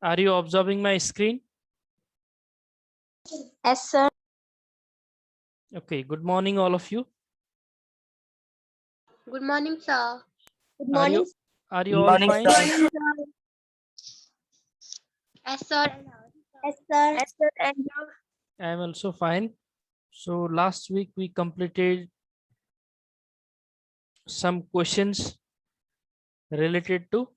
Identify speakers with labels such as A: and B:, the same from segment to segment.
A: Are you observing my screen?
B: Yes, sir.
A: Okay, good morning, all of you.
B: Good morning, sir. Good
A: Are
B: morning.
A: you all fine?
B: Sir. Yes, sir. Yes, sir. Yes, sir. And you?
A: I am also fine. So last week we completed some questions related to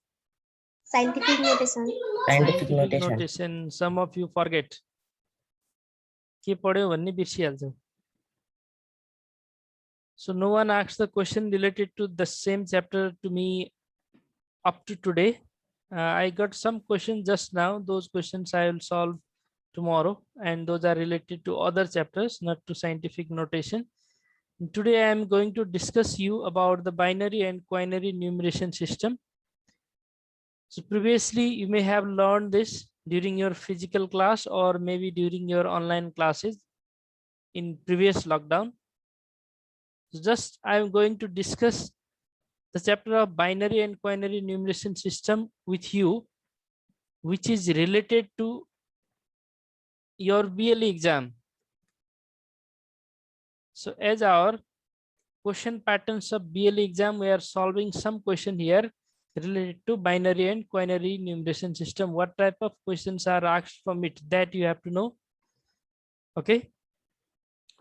B: Scientific notation.
A: scientific notation. Some of you forget. के पढ्यो भन्ने बिर्सिहाल्छ. So no one asked the question related to the same chapter to me up to today. I got some questions just now. Those questions I will solve tomorrow, and those are related to other chapters, not to scientific notation. Today I am going to discuss you about the binary and quinary numeration system. So previously you may have learned this during your physical class or maybe during your online classes in previous lockdown. So just I am going to discuss the chapter of binary and quinary numeration system with you, which is related to your BLE exam. So as our question patterns of BLE exam, we are solving some question here related to binary and quinary numeration system. What type of questions are asked from it, that you have to know. Okay,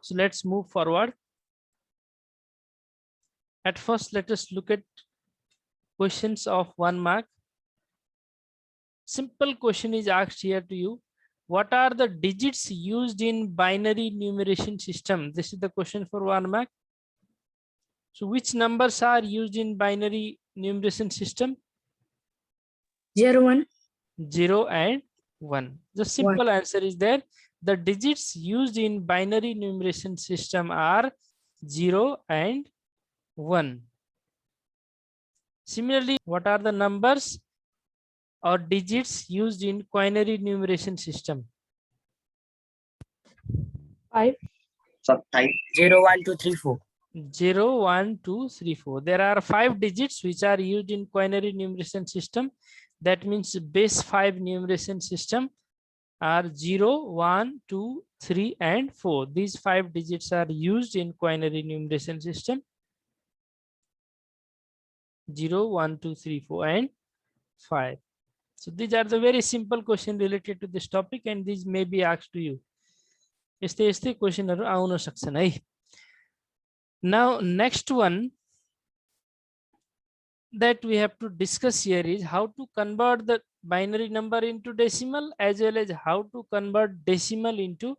A: so let's move forward. At first, let us look at questions of 1 mark. Simple question is asked here to you. What are the digits used in binary numeration system? This is the question for 1 mark. So which numbers are used in binary numeration system?
C: 0, 1.
A: 0 and 1. The simple answer is there. The digits used in binary numeration system are 0 and 1. Similarly, what are the numbers or digits used in quinary numeration system?
C: 5.
D: 0, 1, 2, 3, 4.
A: 0, 1, 2, 3, 4. There are 5 digits which are used in quinary numeration system. That means base 5 numeration system are 0, 1, 2, 3, and 4. These 5 digits are used in quinary numeration system. 0, 1, 2, 3, 4, and 5. So these are the very simple question related to this topic, and these may be asked to you. यस्तै क्वेशनहरु आउन सक्छन् है. Now next one that we have to discuss here is how to convert the binary number into decimal, as well as how to convert decimal into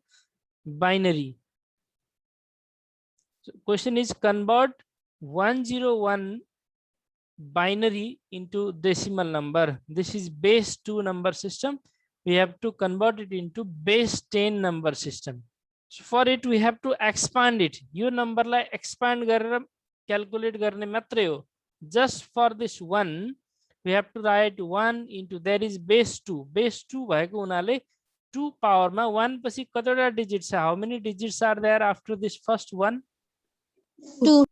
A: binary. So question is convert 101 binary into decimal number. This is base 2 number system. We have to convert it into base 10 number system. So for it we have to expand it. Yo number like expand garera calculate गर्ने मात्रै हो. Just for this one we have to write 1 into, there is base 2. Base 2 भएको हुनाले 2 power मा 1 पछि कतिवटा digits छ? How many digits are there after this first one?
B: 2.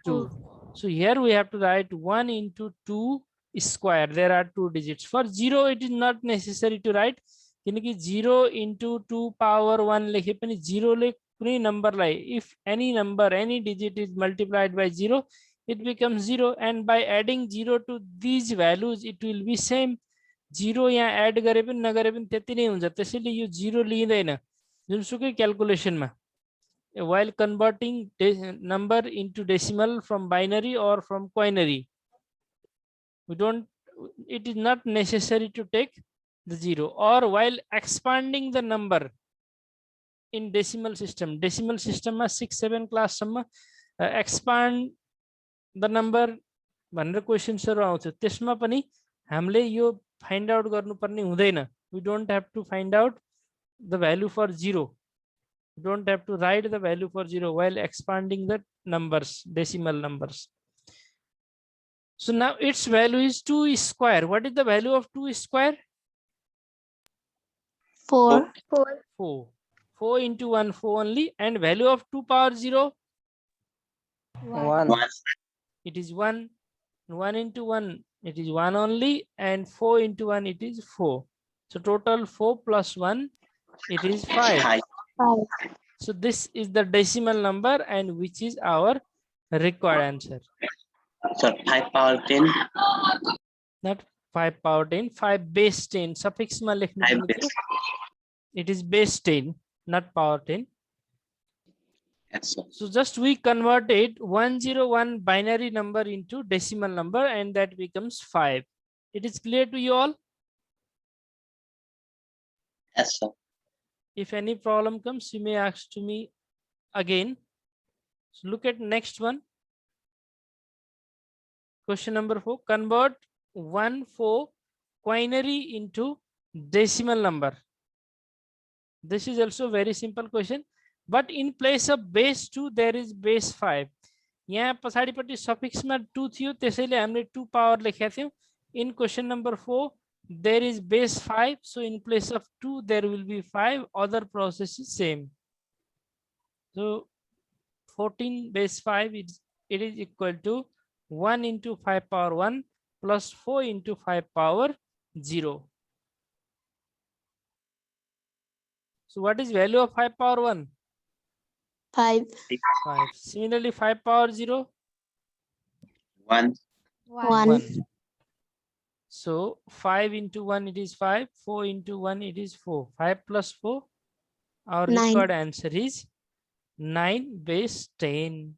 A: 2. So here we have to write 1 into 2 square. There are 2 digits. For 0 it is not necessary to write. किनकि 0 into 2 power 1 लेखे पनि 0 ले कुनै number lie, if any number, any digit is multiplied by 0, it becomes 0, and by adding 0 to these values it will be same. 0 यहाँ add गरे पनि नगरे पनि त्यति नै हुन्छ. त्यसैले यो 0 लिइदैन जुनसुकै calculation मा. While converting number into decimal from binary or from quinary, it is not necessary to take the 0. Or while expanding the number in decimal system ma 6 7 class सम्म expand the number भनेर क्वेशन्सहरु आउँछ. त्यसमा पनि हामीले यो find out गर्नुपर्ने हुँदैन. We don't have to find out the value for 0. You don't have to write the value for 0 while expanding the numbers, decimal numbers. So now its value is 2 square. What is the value of 2 square?
B: 4.
A: 4. 4 into 1, 4 only. And value of 2 power 0?
D: 1.
A: It is 1. 1 into 1, it is 1 only. And 4 into 1, it is 4. So total 4 plus 1, it is 5.
B: 5.
A: So this is the decimal number and which is our required answer.
B: So 5 power 10.
A: Not 5 power 10, 5 base 10. Suffix ma lekhnu
B: 5
A: parne
B: base.
A: थियो. It is base 10, not power 10.
B: Yes, sir.
A: So just we converted 101 binary number into decimal number and that becomes 5. It is clear to you all?
B: Yes, sir.
A: If any problem comes, you may ask to me again. So look at next one. Question number 4. Convert 1/4 quinary into decimal number. This is also very simple question. But in place of base 2, there is base 5. यहाँ पछाडिपट्टि सफिक्समा 2 थियो त्यसैले हामीले 2 power लेखेका थियौं. In question number 4, there is base 5. So in place of 2, there will be 5. Other process is same. So 14 base 5, it is equal to 1 into 5 power 1 plus 4 into 5 power 0. So what is value of 5 power 1?
B: 5.
A: 5. Similarly, 5 power 0?
B: 1.
A: 1. So 5 into 1, it is 5. 4 into 1, it is 4. 5 plus 4, our
B: 9.
A: required answer is 9 base 10.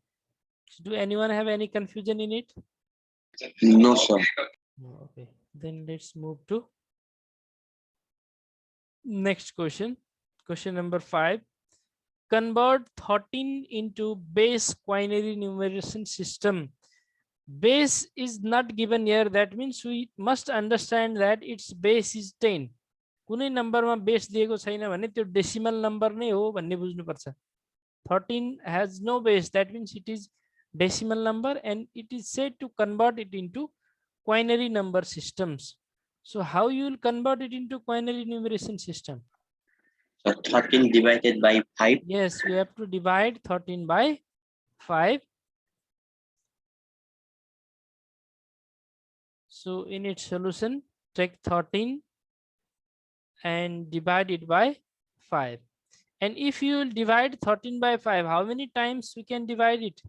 A: So do anyone have any confusion in it?
B: No, sir.
A: Okay, then let's move to next question. Question number 5. Convert 13 into base quinary numeration system. Base is not given here. That means we must understand that its base is 10. कुनै नम्बरमा base दिएको छैन भने त्यो decimal number नै हो भन्ने बुझ्नुपर्छ. 13 has no base. That means it is decimal number and it is said to convert it into quinary number systems. So how you will convert it into quinary numeration system?
B: So 13 divided by 5.
A: Yes, we have to divide 13 by 5. So in its solution, take 13 and divide it by 5. And if you will divide 13 by 5, how many times we can divide it?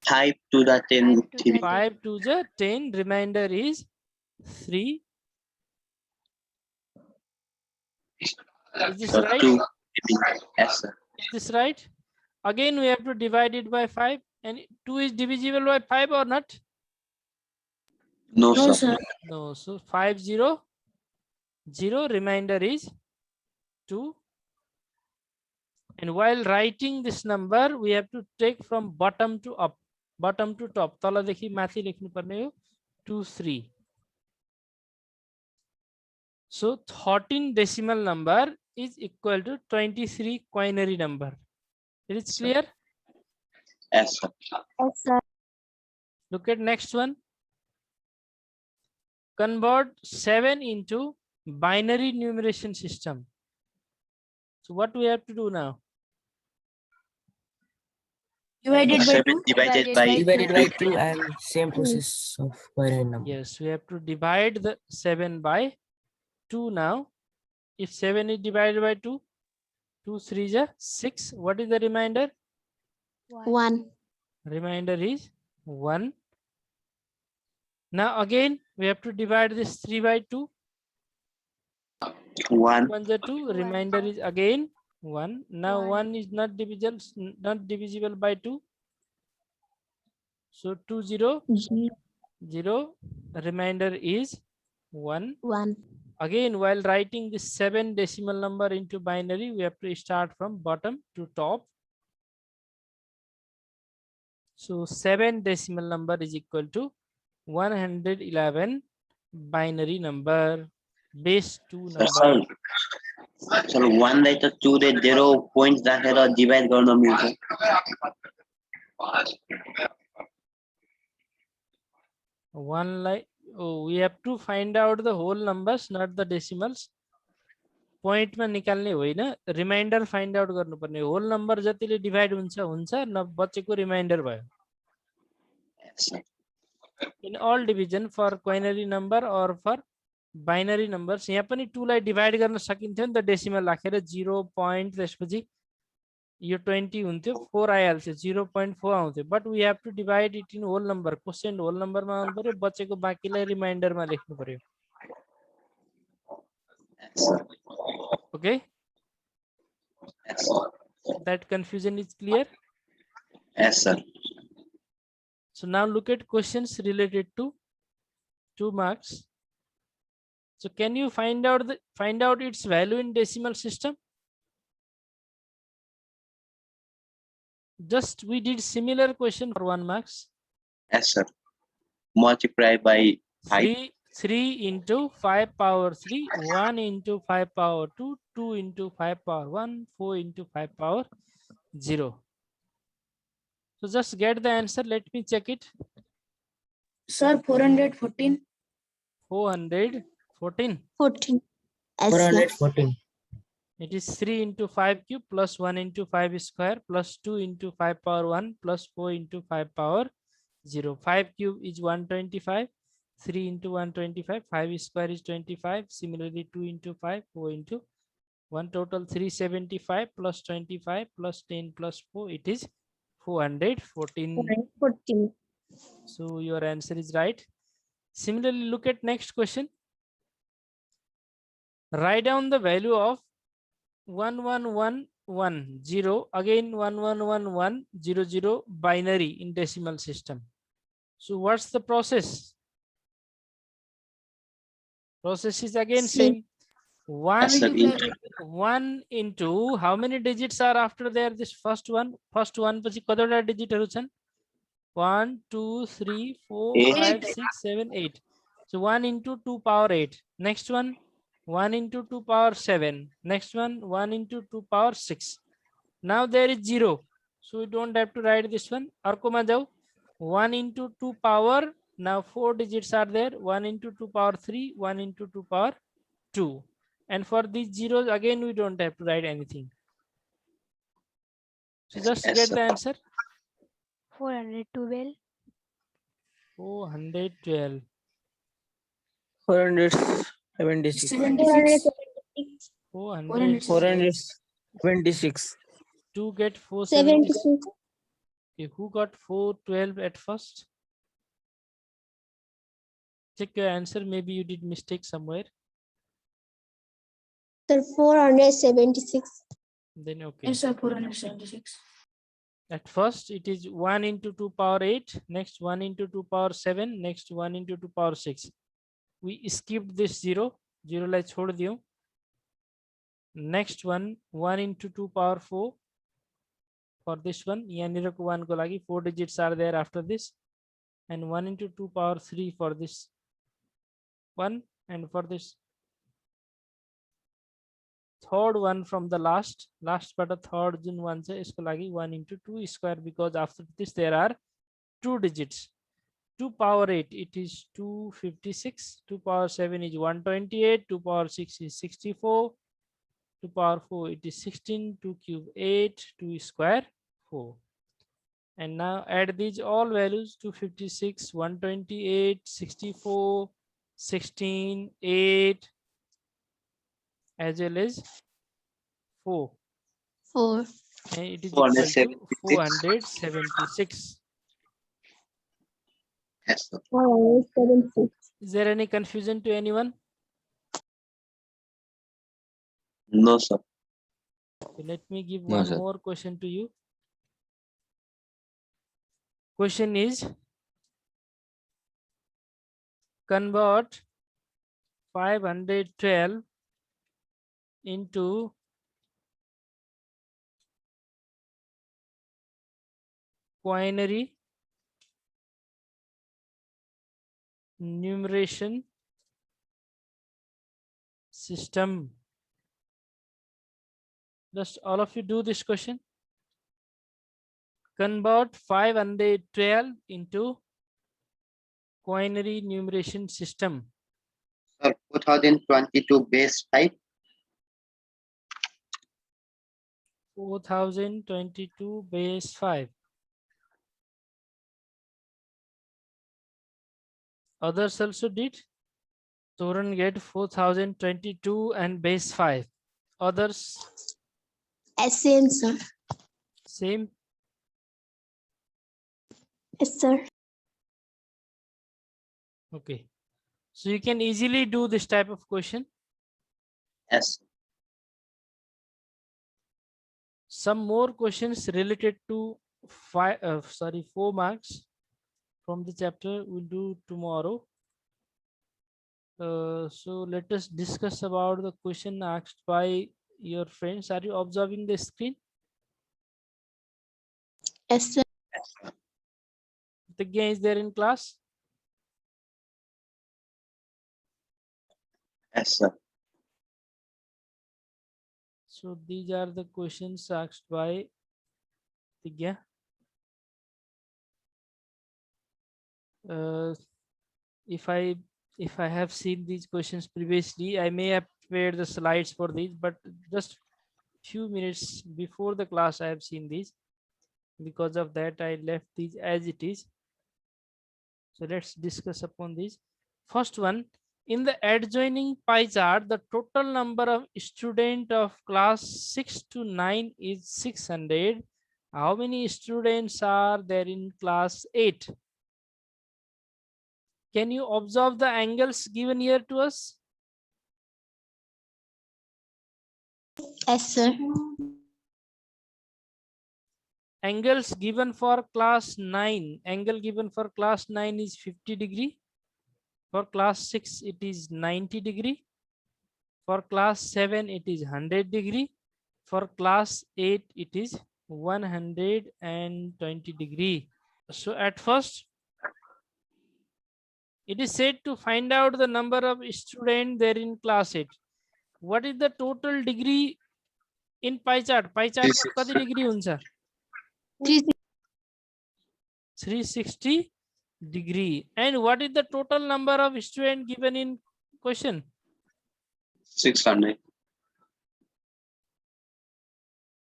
B: 5 to the 10.
A: 5 to the 10, remainder is 3. Is this
B: So
A: right?
B: 2. Yes, sir.
A: Is this right? Again, we have to divide it by 5. And 2 is divisible by 5 or not?
B: No,
C: No,
B: sir.
C: sir.
A: No. So 5, 0, 0, remainder is 2. And while writing this number, we have to take from bottom to up, bottom to top. तलदेखि माथि लेख्नु पर्ने हो 2, 3. So 13 decimal number is equal to 23 quinary number. It is clear?
B: Yes, sir. Yes, sir.
A: Look at next one. Convert 7 into binary numeration system. So what we have to do now?
C: Divided by
B: 7
C: 2.
B: divided by
D: Divided by 2 and same process of quinary number.
A: Yes, we have to divide the 7 by 2 now. If 7 is divided by 2, 2 3 is 6. What is the remainder?
B: 1.
A: Remainder is 1. Now again, we have to divide this 3 by 2.
B: 1.
A: 1 is 2. Remainder is again 1. Now 1 is not divisible by 2. So 2 0 0. Remainder is 1.
B: 1.
A: Again, while writing this 7 decimal number into binary, we have to start from bottom to top. So 7 decimal number is equal to 111 binary number, base 2 number.
B: Sir 1 लाई त 2 ले 0 point राखेर divide गर्न मिल्छ.
A: One like, oh, we have to find out the whole numbers, not the decimals. Point मा निकाल्ने होइन, reminder find out गर्नुपर्ने. Whole number जतिले divide हुन्छ हुन्छ, न बचेको रिमाइन्डर भयो. In all division for quinary number or for binary numbers यहाँ पनि 2 लाई डिभाइड गर्न सकिन्थ्यो नि त डेसिमल राखेर 0 पॉइंट त्यसपछि यो 20 हुन्थ्यो 4 आइहाल्थ्यो 0.4 आउँथ्यो but we have to divide it in whole number quotient whole नम्बरमा आउनु पर्यो बचेको बाँकीलाई रिमाइन्डरमा लेख्नु पर्यो
B: Yes, sir.
A: Okay
B: Yes, sir.
A: that confusion is clear.
B: Yes, sir.
A: So now look at questions related to 2 marks. So can you find out its value in decimal system? Just we did similar question for 1 marks.
B: Yes, sir. Multiply by 5.
A: 3 into 5 power 3, 1 into 5 power 2, 2 into 5 power 1, 4 into 5 power 0. So just get the answer. Let me check it.
C: Sir, 414.
A: 414.
C: 14. Yes, sir.
D: 414.
A: It is 3 into 5 cube plus 1 into 5 square plus 2 into 5 power 1 plus 4 into 5 power 0. 5 cube is 125. 3 into 125. 5 square is 25. Similarly, 2 into 5, 4 into 1, total 375 plus 25 plus 10 plus 4. It is 414.
C: 14.
A: So your answer is right. Similarly, look at next question. Write down the value of 11110 again 11110 binary in decimal system. So what's the process? Process is again same.
B: Yes, sir.
A: 1 into how many digits are after there? This first one पछि कतिवटा डिजिटहरु छन्? 1 2 3 4 5 6 7 8. So 1 into 2 power 8. Next one 1 into 2 power 7. Next one 1 into 2 power 6. Now there is 0. So we don't have to write this one. अर्कोमा जाऊ 1 into 2 power. Now 4 digits are there. 1 into 2 power 3. 1 into 2 power 2. And for these zeros again we don't have to write anything. So just
B: Yes,
A: get
B: sir.
A: the answer.
C: 412.
A: 412.
D: 476.
C: 76.
A: 476.
D: 476.
A: 2 get 476.
C: 76.
A: Okay, who got 412 at first? Check your answer. Maybe you did mistake somewhere.
C: Sir, 476.
A: Then okay.
C: Yes, sir, 476.
A: At first it is 1 into 2 power 8. Next 1 into 2 power 7. Next 1 into 2 power 6. We skipped this 0. 0 लाई छोड़ दियौं. Next one 1 into 2 power 4. For this one यहाँनिरको 1 को लागि 4 digits are there after this. And 1 into 2 power 3 for this one. And for this third one from the last but a third Jun one छ यसको लागि 1 into 2 square, because after this there are 2 digits. 2 power 8 it is 256. 2 power 7 is 128. 2 power 6 is 64. 2 power 4 it is 16. 2 cube 8. 2 square 4. And now add these all values: 256, 128, 64, 16, 8, as well as 4.
C: 4.
A: And it is equal to
B: 476.
A: 476.
B: Yes, sir.
C: 476.
A: Is there any confusion to anyone?
B: No, sir.
A: Okay, let me give
E: No,
A: one
E: sir.
A: more question to you. Question is, convert 512 into quinary numeration system. Just all of you do this question. Convert 512 into quinary numeration system.
B: Sir, 2022 base 5.
A: 4022 base 5. Others also did. Toran get 4022 and base 5. Others
C: SN, sir.
A: same.
C: Yes, sir.
A: Okay. So you can easily do this type of question.
B: Yes.
A: Some more questions related to 4 marks from the chapter we'll do tomorrow. So let us discuss about the question asked by your friends. Are you observing the screen?
C: Yes, sir.
A: The game is there in class.
B: Yes, sir.
A: So these are the questions asked by Tigya. If I have seen these questions previously, I may have prepared the slides for these, but just few minutes before the class I have seen these. Because of that, I left these as it is. So let's discuss upon these. First one, in the adjoining pie chart, the total number of students of class 6 to 9 is 600. How many students are there in class 8? Can you observe the angles given here to us?
C: Yes, sir.
A: Angles given for class 9. Angle given for class 9 is 50 degree. For class 6, it is 90 degree. For class 7, it is 100 degree. For class 8, it is 120 degree. So at first, it is said to find out the number of students there in class 8. What is the total degree in pie chart? Pie chart ma kati degree huncha? 360 degree. And what is the total number of students given in question?
B: 600.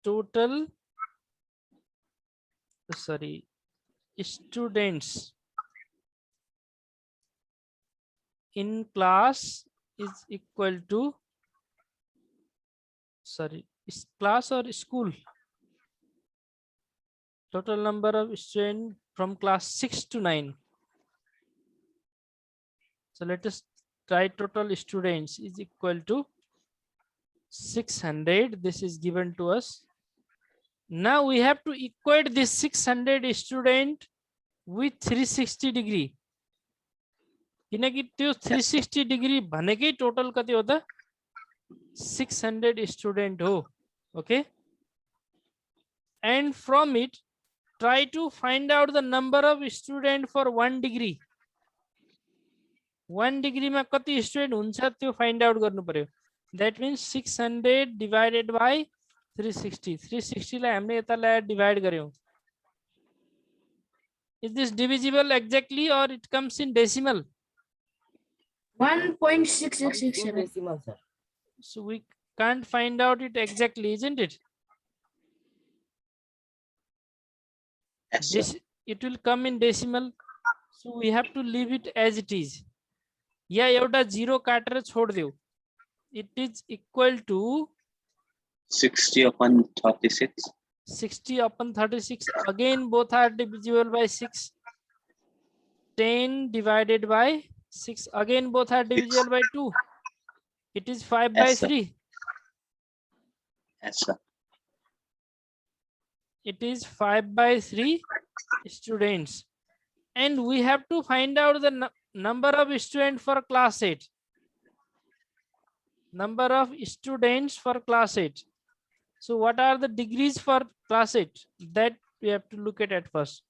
A: Total, sorry, students in class is equal to, sorry, is class or school? Total number of students from class 6 to 9. So let us try total students is equal to 600. This is given to us. Now we have to equate this 600 student with 360 degree. किनकि त्यो 360 degree भनेकै total कति हो त 600 student हो. Okay, and from it try to find out the number of student for 1 degree. 1 degree मा कति student हुन्छ त्यो find out गर्नु पर्यो. That means 600 divided by 360. 360 लाई हामीले यता ल्याएर divide गर्यौं. Is this divisible exactly or it comes in decimal?
C: 1.6667.
D: Decimal, sir.
A: So we can't find out it exactly, isn't it?
B: Yes, sir.
A: This, it will come in decimal. So we have to leave it as it is. या एउटा 0 काटेर छोड्देऊ. It is equal to
B: 60 upon 36.
A: 60 upon 36. Again, both are divisible by 6. 10 divided by 6. Again, both are divisible by 2. It is 5 by
B: Yes, sir.
A: 3.
B: Yes, sir.
A: It is 5 by 3 students. And we have to find out the number of students for class 8. Number of students for class 8. So what are the degrees for class 8? That we have to look at first.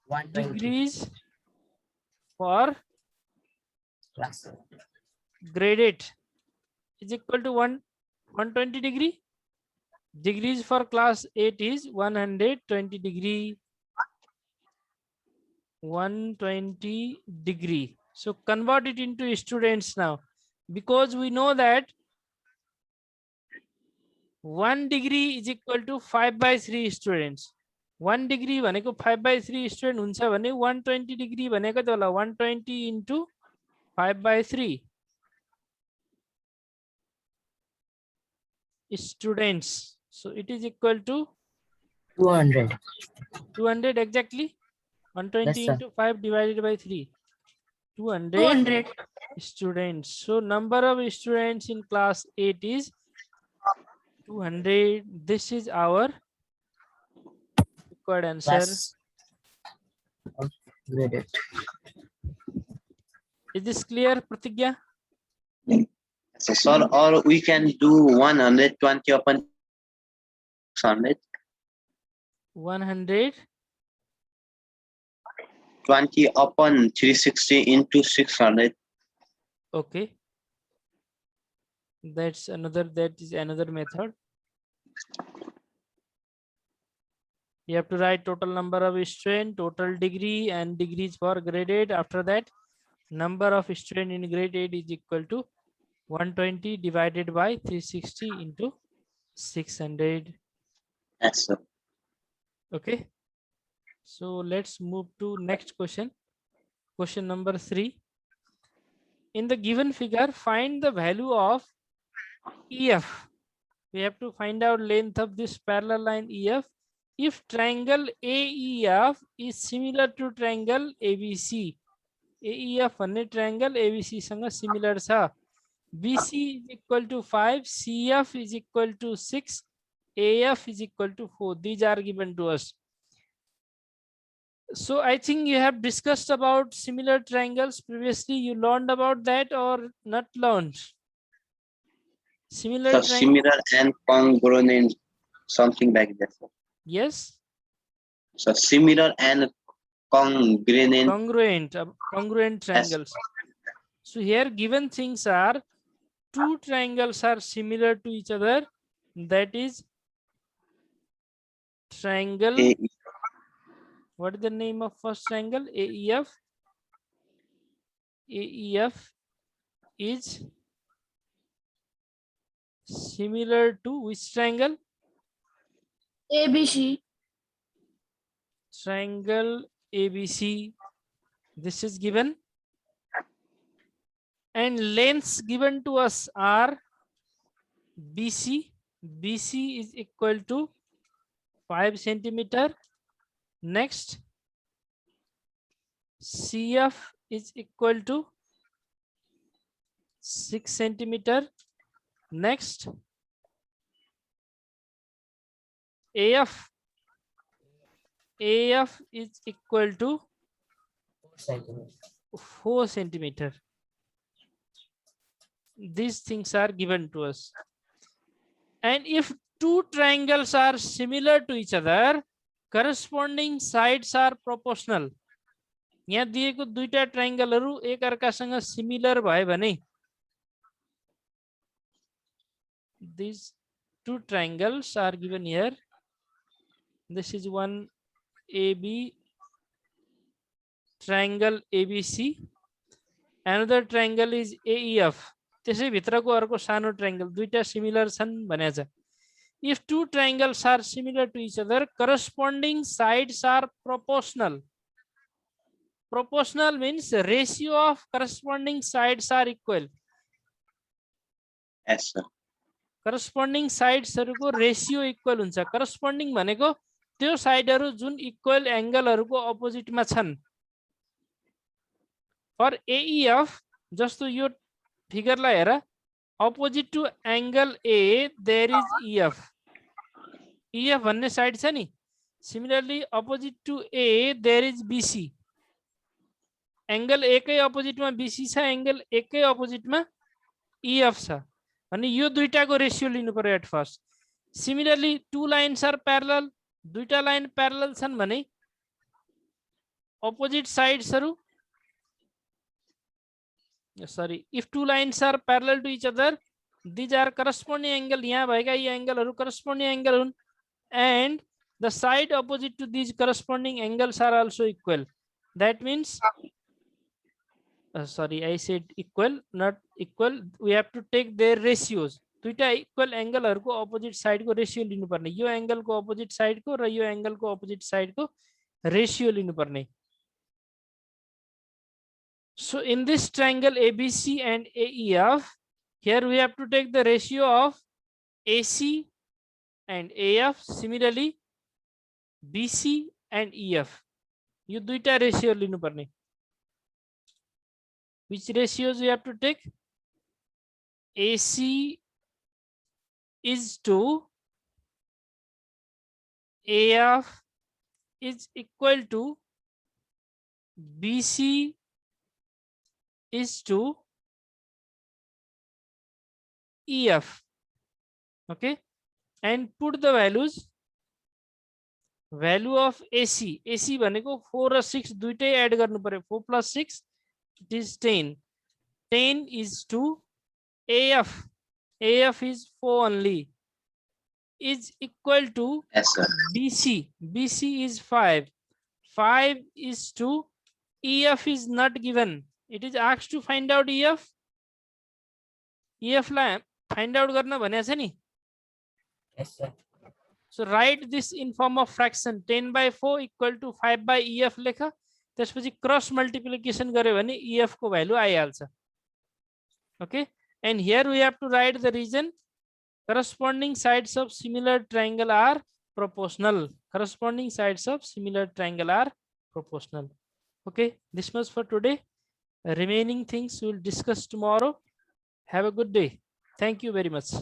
D: 120
A: Degrees for
D: class.
A: grade 8 is equal to 120 degree. Degrees for class 8 is 120 degree. 120 degree. So convert it into students now, because we know that 1 degree is equal to 5 by 3 students. 1 degree भनेको 5 by 3 student हुन्छ भने 120 degree भनेको त होला 120 into 5 by 3. students. So it is equal to
D: 200.
A: 200 exactly. 120
D: Yes, sir.
A: into 5 divided by 3. 200
C: 200.
A: students. So number of students in class 8 is 200. This is our required answer.
D: Class of grade 8.
A: Is this clear, Pratigya?
B: So, sir, or we can do 120 upon 600.
A: 100.
B: 20 upon 360 into 600.
A: Okay. That is another method. You have to write total number of students, total degree, and degrees for grade 8. After that, number of students in grade 8 is equal to 120 divided by 360 into 600.
B: Yes, sir.
A: Okay. So let's move to next question. Question number 3. In the given figure, find the value of EF. We have to find out length of this parallel line EF. If triangle AEF is similar to triangle ABC, AEF भन्ने triangle ABC सँग similar छ. BC is equal to 5, CF is equal to 6, AF is equal to 4. These are given to us. So I think you have discussed about similar triangles previously. You learned about that or not learned? Similar
B: So
A: triangle.
B: similar and congruent, something like that. Sir.
A: Yes.
B: So similar and congruent.
A: Congruent triangles. So here given things are two triangles are similar to each other. That is triangle. What is the name of first triangle? AEF. AEF is similar to which triangle?
C: ABC.
A: Triangle ABC. This is given. And lengths given to us are BC. BC is equal to 5 centimeter. Next, CF is equal to 6 centimeter. Next, AF is equal to 4 centimeter. These things are given to us. And if two triangles are similar to each other, corresponding sides are proportional. यहाँ दिएको दुईटा ट्रायंगलहरु एक अर्कासँग similar भए भने these two triangles are given here. This is one AB triangle ABC. Another triangle is AEF. त्यसै भित्रको अर्को सानो ट्रायंगल दुईटा सिमिलर छन् भनेको छ. If two triangles are similar to each other, corresponding sides are proportional. Proportional means ratio of corresponding sides are equal.
B: Yes, sir.
A: Corresponding sides हरुको ratio equal हुन्छ. Corresponding भनेको त्यो साइडहरु जुन equal एंगलहरुको अपोजिट मा छन्. For AEF जस्तो यो figure लाई हेर, opposite to angle A there is EF. EF भन्ने साइड छ नि. Similarly opposite to A there is BC. Angle A कै अपोजिट मा BC छ, एंगल A कै अपोजिट मा EF छ. अनि यो दुईटाको रेशियो लिनु पर्यो at first. Similarly two lines are parallel. दुईटा लाइन parallel छन् भने opposite sides हरु if two lines are parallel to each other, these are corresponding angle. यहाँ भएका यी एंगलहरु corresponding angle हुन्, and the side opposite to these corresponding angles are also equal. That means I said equal, not equal. We have to take their ratios. दुईटा equal एंगलहरुको opposite side को ratio लिनु पर्ने. यो angle को opposite side को र यो angle को opposite side को ratio लिनु पर्ने. So in this triangle ABC and AEF, here we have to take the ratio of AC and AF, similarly BC and EF. You दुईटा ratio लिनु पर्ने. Which ratios you have to take? AC is to AF is equal to BC is to EF. Okay, and put the values. Value of AC भनेको 4 र 6 दुईटै add गर्नु पर्यो. 4 plus 6 it is 10. 10 is to AF. AF is 4 only. Is equal to
B: Yes, sir.
A: BC. BC is 5. 5 is to EF is not given. It is asked to find out EF. EF La find out गर्न भनेको छ नि.
D: Yes, sir.
A: So write this in form of fraction. 10 by 4 equal to 5 by EF लेख. त्यसपछि cross multiplication गर्यो भने EF को value आइहाल्छ. Okay, and here we have to write the reason. Corresponding sides of similar triangle are proportional. Corresponding sides of similar triangle are proportional. Okay, this much for today. Remaining things we will discuss tomorrow. Have a good day. Thank you very much.